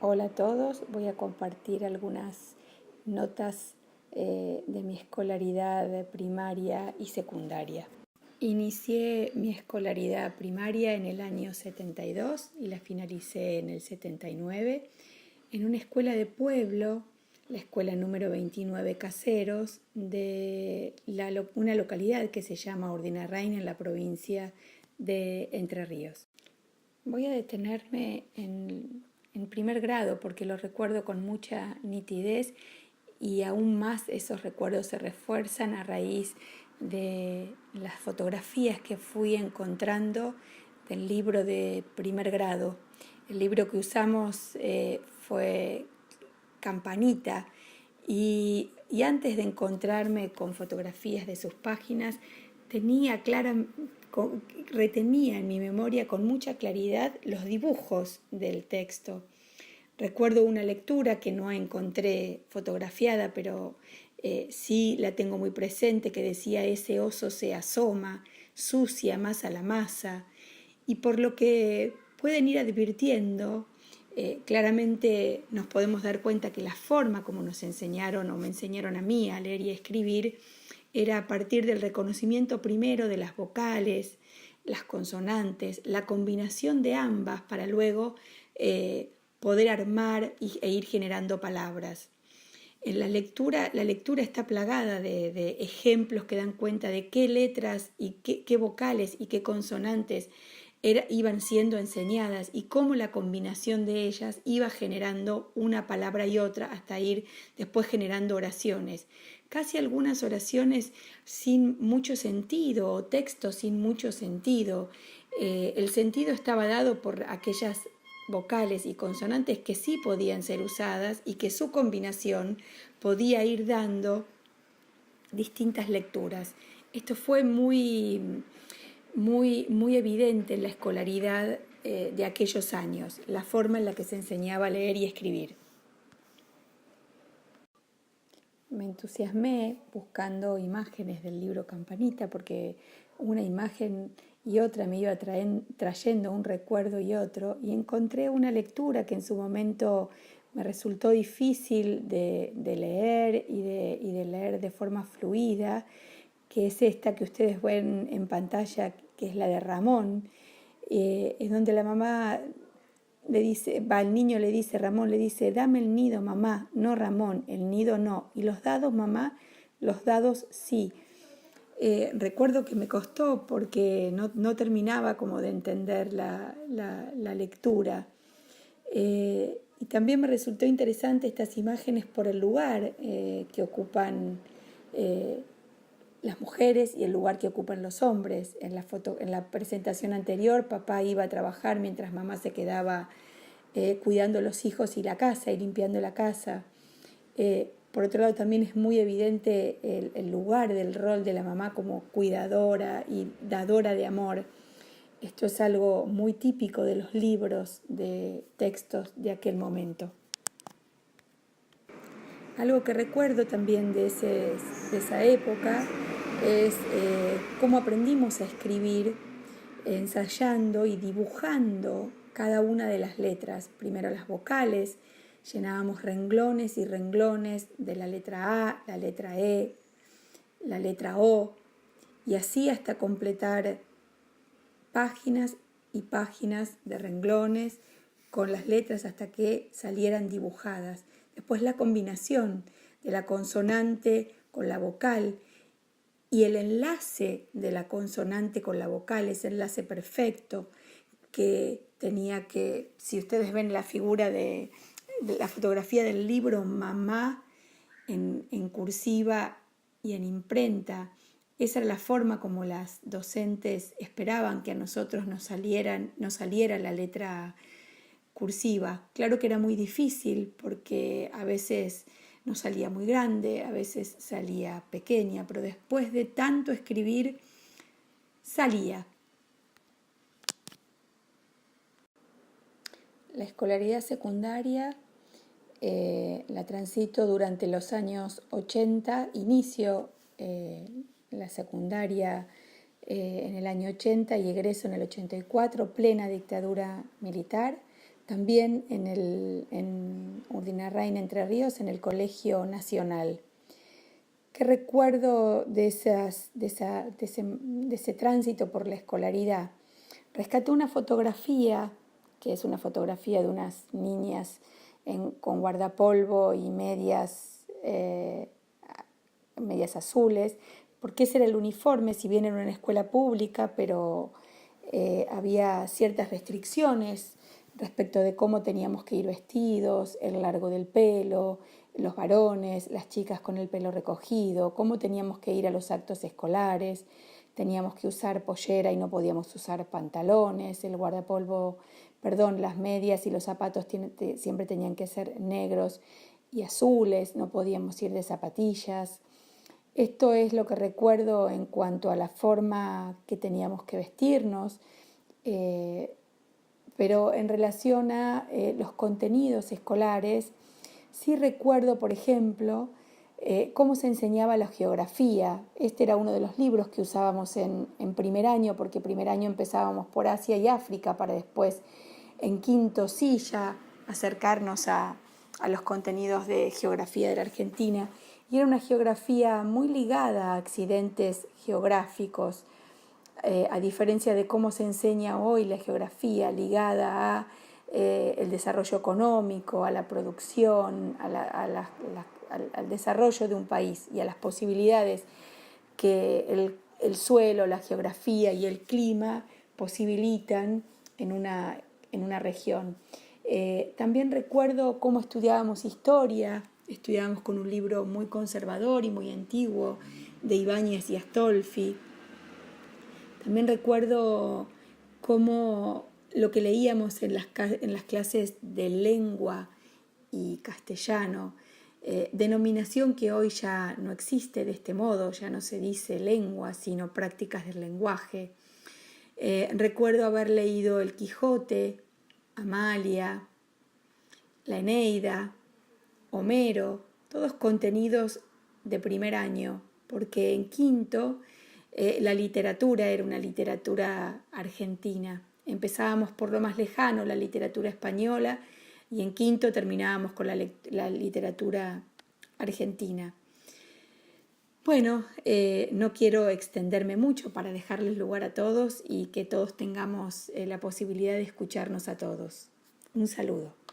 Hola a todos, voy a compartir algunas notas de mi escolaridad primaria y secundaria. Inicié mi escolaridad primaria en el año 72 y la finalicé en el 79 en una escuela de pueblo, la escuela número 29 Caseros, de una localidad que se llama Urdinarrain en la provincia de Entre Ríos. Voy a detenerme en primer grado porque lo recuerdo con mucha nitidez y aún más esos recuerdos se refuerzan a raíz de las fotografías que fui encontrando del libro de primer grado. El libro que usamos fue Campanita y antes de encontrarme con fotografías de sus páginas retenía en mi memoria con mucha claridad los dibujos del texto. Recuerdo una lectura que no encontré fotografiada, pero sí la tengo muy presente, que decía: ese oso se asoma, sucia masa la masa. Y por lo que pueden ir advirtiendo, claramente nos podemos dar cuenta que la forma como nos enseñaron o me enseñaron a mí a leer y a escribir era a partir del reconocimiento primero de las vocales, las consonantes, la combinación de ambas para luego poder armar e ir generando palabras. En la lectura está plagada de ejemplos que dan cuenta de qué letras y qué vocales y qué consonantes iban siendo enseñadas y cómo la combinación de ellas iba generando una palabra y otra hasta ir después generando oraciones. Casi algunas oraciones sin mucho sentido o textos sin mucho sentido. El sentido estaba dado por aquellas vocales y consonantes que sí podían ser usadas y que su combinación podía ir dando distintas lecturas. Esto fue muy evidente en la escolaridad de aquellos años, la forma en la que se enseñaba a leer y escribir. Me entusiasmé buscando imágenes del libro Campanita porque una imagen y otra me iba trayendo un recuerdo y otro, y encontré una lectura que en su momento me resultó difícil de leer y de leer de forma fluida, que es esta que ustedes ven en pantalla, que es la de Ramón, es donde la mamá le dice, el niño le dice, Ramón le dice: dame el nido, mamá, no Ramón, el nido no, y los dados, mamá, los dados sí. Recuerdo que me costó porque no terminaba como de entender la lectura. Y también me resultó interesante estas imágenes por el lugar que ocupan las mujeres y el lugar que ocupan los hombres. En la presentación anterior, papá iba a trabajar mientras mamá se quedaba cuidando a los hijos y la casa y limpiando la casa. Por otro lado, también es muy evidente el lugar del rol de la mamá como cuidadora y dadora de amor. Esto es algo muy típico de los libros de textos de aquel momento. Algo que recuerdo también de esa época es cómo aprendimos a escribir ensayando y dibujando cada una de las letras. Primero las vocales, llenábamos renglones y renglones de la letra A, la letra E, la letra O, y así hasta completar páginas y páginas de renglones con las letras hasta que salieran dibujadas. Después la combinación de la consonante con la vocal y el enlace de la consonante con la vocal, ese enlace perfecto que tenía que, si ustedes ven la figura de la fotografía del libro Mamá en cursiva y en imprenta, esa era la forma como las docentes esperaban que a nosotros nos saliera la letra cursiva. Claro que era muy difícil porque a veces nos salía muy grande, a veces salía pequeña, pero después de tanto escribir salía. La escolaridad secundaria la transito durante los años 80, inicio la secundaria en el año 80 y egreso en el 84, plena dictadura militar. también en Urdinarrain, Entre Ríos, en el Colegio Nacional. ¿Qué recuerdo de ese tránsito por la escolaridad? Rescaté una fotografía, que es una fotografía de unas niñas con guardapolvo y medias azules, porque ese era el uniforme, si bien era una escuela pública, pero había ciertas restricciones respecto de cómo teníamos que ir vestidos, el largo del pelo, los varones, las chicas con el pelo recogido, cómo teníamos que ir a los actos escolares, teníamos que usar pollera y no podíamos usar pantalones, las medias y los zapatos siempre tenían que ser negros y azules, no podíamos ir de zapatillas. Esto es lo que recuerdo en cuanto a la forma que teníamos que vestirnos, pero en relación a los contenidos escolares, sí recuerdo, por ejemplo, cómo se enseñaba la geografía. Este era uno de los libros que usábamos en primer año, porque primer año empezábamos por Asia y África, para después, en quinto, sí, ya acercarnos a los contenidos de geografía de la Argentina. Y era una geografía muy ligada a accidentes geográficos, a diferencia de cómo se enseña hoy la geografía ligada a el desarrollo económico, a la producción, al desarrollo de un país y a las posibilidades que el suelo, la geografía y el clima posibilitan en una región. También recuerdo cómo estudiábamos historia. Estudiábamos con un libro muy conservador y muy antiguo de Ibáñez y Astolfi. También recuerdo cómo lo que leíamos en las clases de lengua y castellano, denominación que hoy ya no existe de este modo, ya no se dice lengua, sino prácticas del lenguaje. Recuerdo haber leído El Quijote, Amalia, la Eneida, Homero, todos contenidos de primer año, porque en quinto la literatura era una literatura argentina. Empezábamos por lo más lejano, la literatura española, y en quinto terminábamos con la literatura argentina. Bueno, no quiero extenderme mucho para dejarles lugar a todos y que todos tengamos la posibilidad de escucharnos a todos. Un saludo.